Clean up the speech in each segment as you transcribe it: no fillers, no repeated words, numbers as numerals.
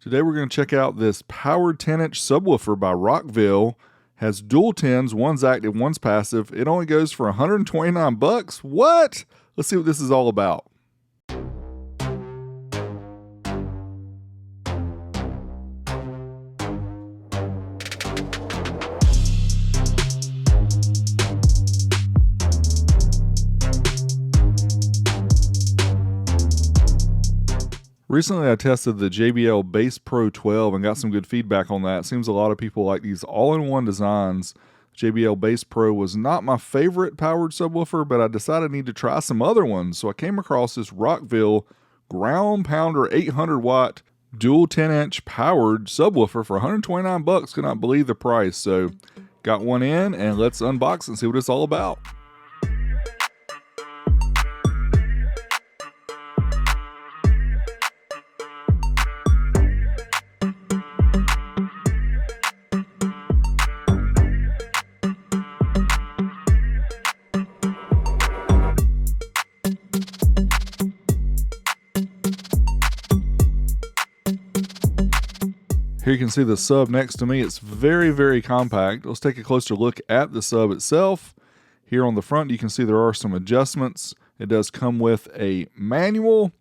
Today we're going to check out this powered 10-inch subwoofer by Rockville. Has dual 10s, one's active, one's passive. It only goes for $129. What? Let's see what this is all about. Recently, I tested the JBL Bass Pro 12 and got some good feedback on that. It seems a lot of people like these all-in-one designs. JBL Bass Pro was not my favorite powered subwoofer, but I decided I need to try some other ones. So I came across this Rockville ground pounder 800-watt dual 10-inch powered subwoofer for $129. Could not believe the price. So got one in, and let's unbox and see what it's all about. Here you can see the sub next to me. It's very, very compact. Let's take a closer look at the sub itself. Here on the front, you can see there are some adjustments. It does come with a manual,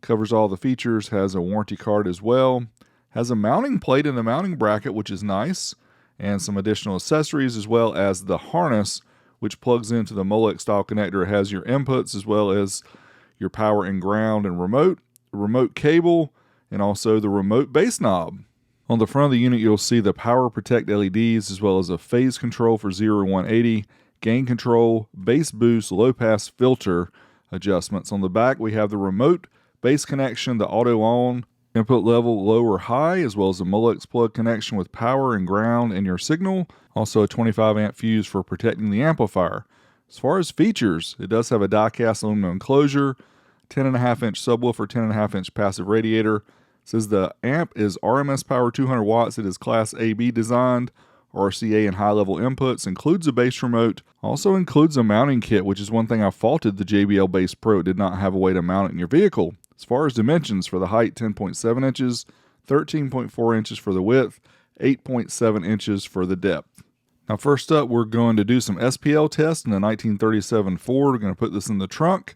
covers all the features, has a warranty card as well, has a mounting plate and a mounting bracket, which is nice, and some additional accessories as well as the harness, which plugs into the Molex style connector. It has your inputs as well as your power and ground and remote cable, and also the remote bass knob. On the front of the unit, you'll see the power protect LEDs as well as a phase control for 0 to 180, gain control, bass boost, low pass filter adjustments. On the back, we have the remote bass connection, the auto on, input level low or high, as well as a Molex plug connection with power and ground and your signal. Also a 25 amp fuse for protecting the amplifier. As far as features, it does have a die-cast aluminum enclosure, 10.5-inch subwoofer, 10.5-inch passive radiator. It says the amp is RMS power 200 watts. It is Class AB designed, RCA and high-level inputs, includes a bass remote, also includes a mounting kit, which is one thing I faulted the JBL Bass Pro. It did not have a way to mount it in your vehicle. As far as dimensions, for the height, 10.7 inches, 13.4 inches for the width, 8.7 inches for the depth. Now first up, we're going to do some SPL tests in a 1937 Ford. We're going to put this in the trunk.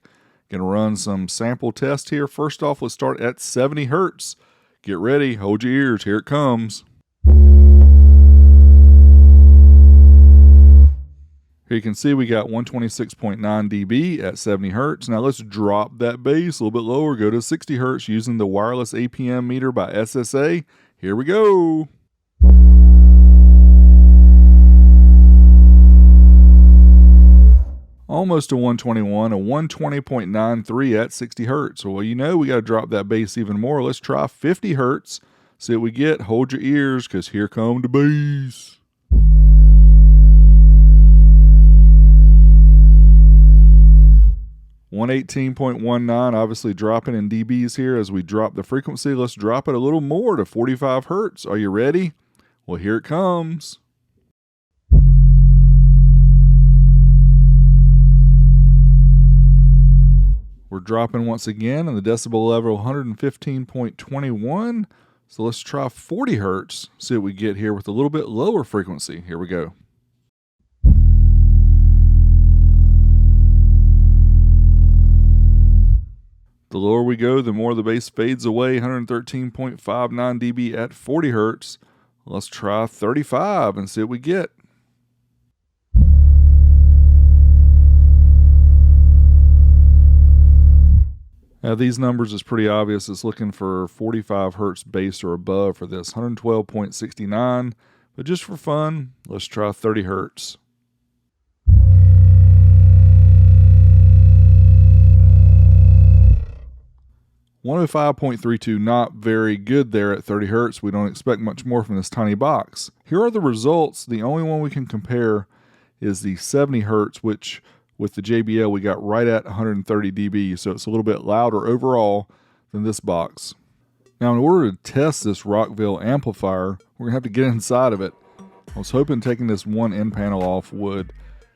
Going to run some sample tests here. First off, let's start at 70 hertz. Get ready, hold your ears, here it comes. Here you can see we got 126.9 dB at 70 hertz. Now let's drop that bass a little bit lower, go to 60 hertz using the wireless APM meter by SSA. Here we go. Almost a 121, a 120.93 at 60 hertz. Well, you know we got to drop that bass even more. Let's try 50 hertz. See what we get. Hold your ears, because here come the bass. $118.19, obviously dropping in dBs here as we drop the frequency. Let's drop it a little more to 45 hertz. Are you ready? Well, here it comes. We're dropping once again, and the decibel level 115.21. So let's try 40 hertz, see what we get here with a little bit lower frequency. Here we go. The lower we go, the more the bass fades away. 113.59 dB at 40 hertz. Let's try 35 and see what we get. Now these numbers is pretty obvious. It's looking for 45 hertz bass or above for this. 112.69, but just for fun, let's try 30 hertz. $105.32, not very good there at 30 hertz. We don't expect much more from this tiny box. Here are the results. The only one we can compare is the 70 hertz, which with the JBL we got right at 130 dB, so it's a little bit louder overall than this box. Now in order to test this Rockville amplifier, we're going to have to get inside of it. I was hoping taking this one end panel off would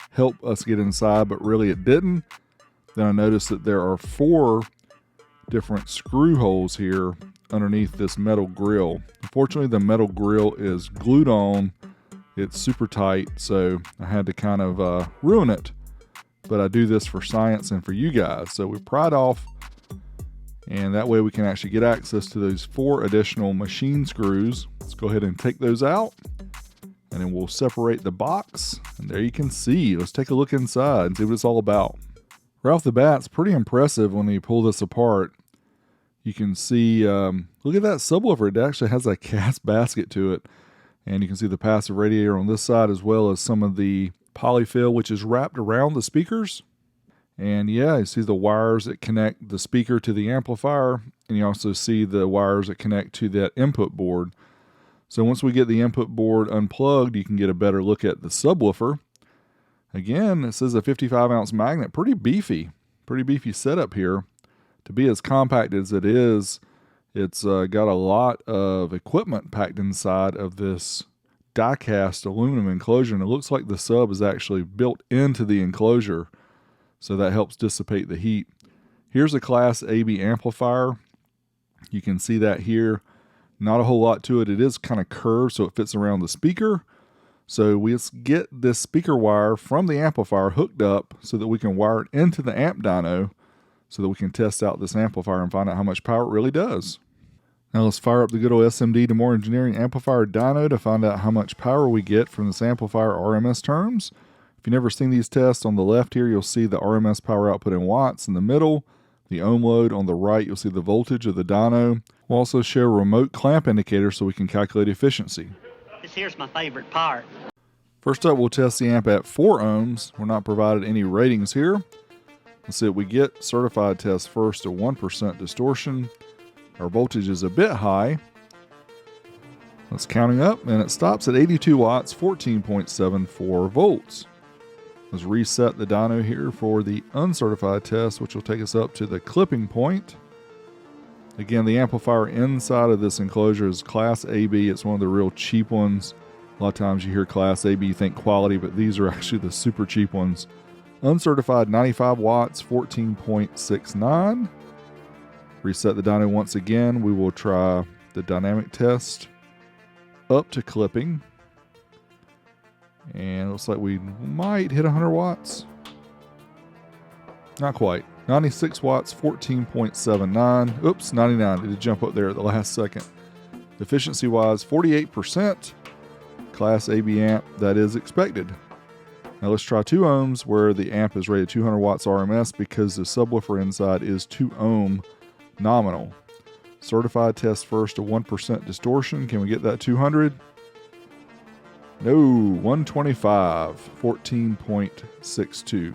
help us get inside, but really it didn't. Then I noticed that there are 4 different screw holes here underneath this metal grill. Unfortunately, the metal grill is glued on. It's super tight, so I had to kind of ruin it. But I do this for science and for you guys. So we pry it off, and that way we can actually get access to those 4 additional machine screws. Let's go ahead and take those out, and then we'll separate the box. And there you can see. Let's take a look inside and see what it's all about. Right off the bat, it's pretty impressive when you pull this apart. You can see, look at that subwoofer. It actually has a cast basket to it. And you can see the passive radiator on this side, as well as some of the polyfill, which is wrapped around the speakers. And yeah, you see the wires that connect the speaker to the amplifier. And you also see the wires that connect to that input board. So once we get the input board unplugged, you can get a better look at the subwoofer. Again, it says a 55-ounce magnet. Pretty beefy setup here. To be as compact as it is, it's got a lot of equipment packed inside of this die-cast aluminum enclosure, and it looks like the sub is actually built into the enclosure, so that helps dissipate the heat. Here's a Class AB amplifier. You can see that here. Not a whole lot to it. It is kind of curved, so it fits around the speaker. So we just get this speaker wire from the amplifier hooked up so that we can wire it into the amp dyno so that we can test out this amplifier and find out how much power it really does. Now let's fire up the good old SMD to More Engineering amplifier dyno to find out how much power we get from this amplifier RMS terms. If you've never seen these tests, on the left here you'll see the RMS power output in watts. In the middle, the ohm load. On the right you'll see the voltage of the dyno. We'll also show a remote clamp indicator so we can calculate efficiency. This here's my favorite part. First up, we'll test the amp at 4 ohms. We're not provided any ratings here. Let's see what we get. Certified test first at 1% distortion. Our voltage is a bit high. Let's counting up, and it stops at 82 watts, 14.74 volts. Let's reset the dyno here for the uncertified test, which will take us up to the clipping point. Again, the amplifier inside of this enclosure is Class AB. It's one of the real cheap ones. A lot of times you hear Class AB, you think quality, but these are actually the super cheap ones. Uncertified 95 watts, 14.69. Reset the dyno once again. We will try the dynamic test up to clipping. And it looks like we might hit 100 watts. Not quite. 96 watts, 14.79. Oops, 99. It did jump up there at the last second. Efficiency-wise, 48%. Class AB amp, that is expected. Now let's try 2 ohms where the amp is rated 200 watts RMS because the subwoofer inside is 2 ohm nominal. Certified test first to 1% distortion. Can we get that 200? No, 125, 14.62.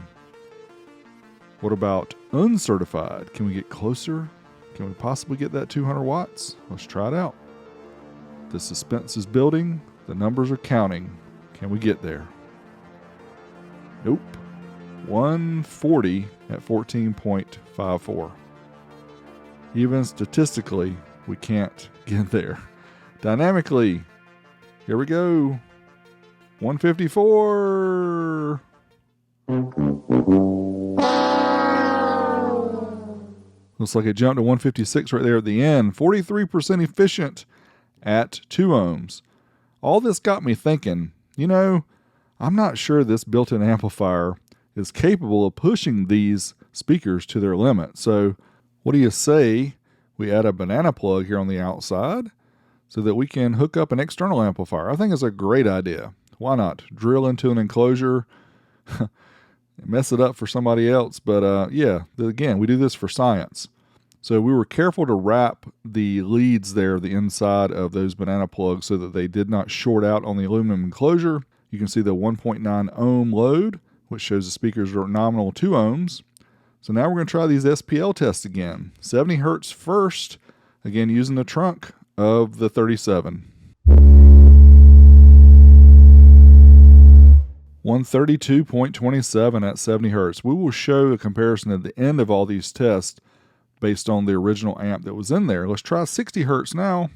What about uncertified? Can we get closer? Can we possibly get that 200 watts? Let's try it out. The suspense is building. The numbers are counting. Can we get there? Nope. 140 at 14.54. Even statistically, we can't get there. Dynamically, here we go. 154. Looks like it jumped to 156 right there at the end. 43% efficient at 2 ohms. All this got me thinking, I'm not sure this built-in amplifier is capable of pushing these speakers to their limit. So what do you say we add a banana plug here on the outside so that we can hook up an external amplifier? I think it's a great idea. Why not? Drill into an enclosure, mess it up for somebody else. But yeah, again, we do this for science. So we were careful to wrap the leads there, the inside of those banana plugs, so that they did not short out on the aluminum enclosure. You can see the 1.9 ohm load, which shows the speakers are nominal 2 ohms. So now we're going to try these SPL tests again. 70 hertz first, again using the trunk of the 37. 132.27 at 70 hertz. We will show a comparison at the end of all these tests based on the original amp that was in there. Let's try 60 hertz now.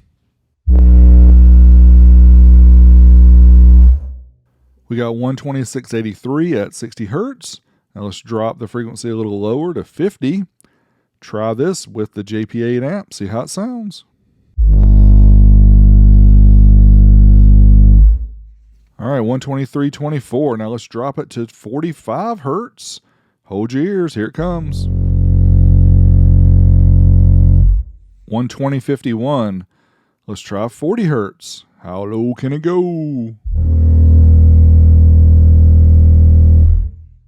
We got 126.83 at 60 hertz. Now let's drop the frequency a little lower to 50. Try this with the JP8 amp, see how it sounds. All right, 123.24. Now let's drop it to 45 hertz. Hold your ears. Here it comes. 120.51. Let's try 40 hertz. How low can it go?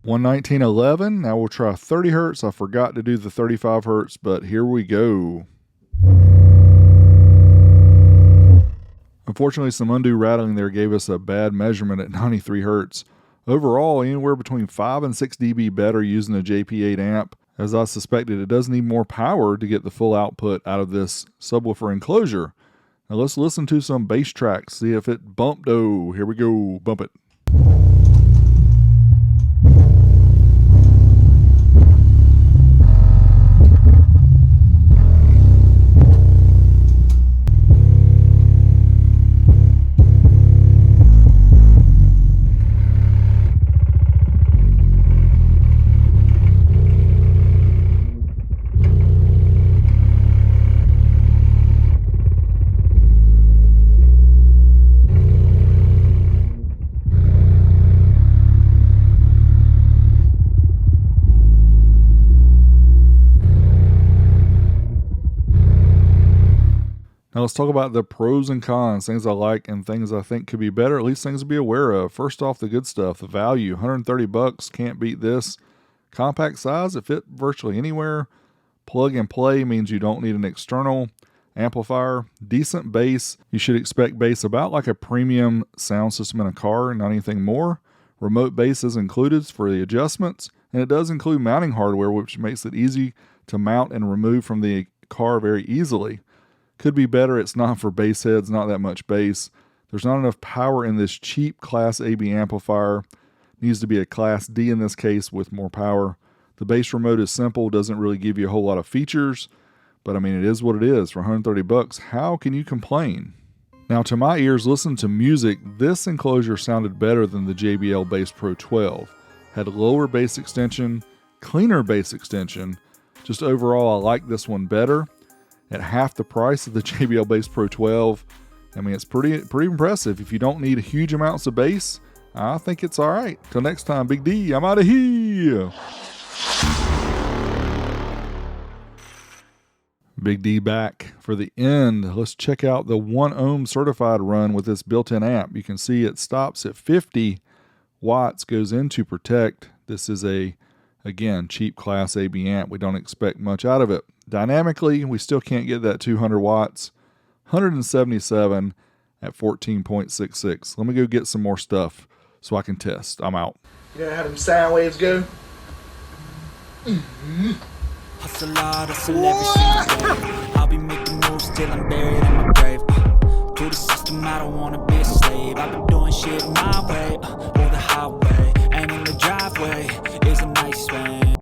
119.11. Now we'll try 30 hertz. I forgot to do the 35 hertz, but here we go. Unfortunately, some undue rattling there gave us a bad measurement at 93 hertz. Overall, anywhere between 5 and 6 dB better using a JP8 amp. As I suspected, it does need more power to get the full output out of this subwoofer enclosure. Now let's listen to some bass tracks, see if it BUMP Doe. Here we go, bump it. Now let's talk about the pros and cons, things I like and things I think could be better, at least things to be aware of. First off, the good stuff, the value, $130, can't beat this. Compact size, it fit virtually anywhere. Plug and play means you don't need an external amplifier. Decent bass, you should expect bass about like a premium sound system in a car, not anything more. Remote bass is included for the adjustments, and it does include mounting hardware, which makes it easy to mount and remove from the car very easily. Could be better, it's not for bass heads, not that much bass. There's not enough power in this cheap Class AB amplifier. Needs to be a Class D in this case with more power. The bass remote is simple, doesn't really give you a whole lot of features, but I mean, it is what it is. For $130, how can you complain? Now, to my ears, listen to music, this enclosure sounded better than the JBL Bass Pro 12. Had lower bass extension, cleaner bass extension. Just overall, I like this one better. At half the price of the JBL Bass Pro 12, I mean, it's pretty impressive. If you don't need huge amounts of bass, I think it's all right. Till next time, Big D, I'm out of here. Big D back for the end. Let's check out the 1 ohm certified run with this built-in amp. You can see it stops at 50 watts, goes into protect. This is again, cheap Class AB amp. We don't expect much out of it. Dynamically, we still can't get that 200 watts. 177 at 14.66. Let me go get some more stuff so I can test. I'm out. You know how them sound waves go? Hustle hard, hustle every single day. I'll be making moves till I'm buried in my grave. To the system, I don't wanna be a slave. I've been doing shit my way.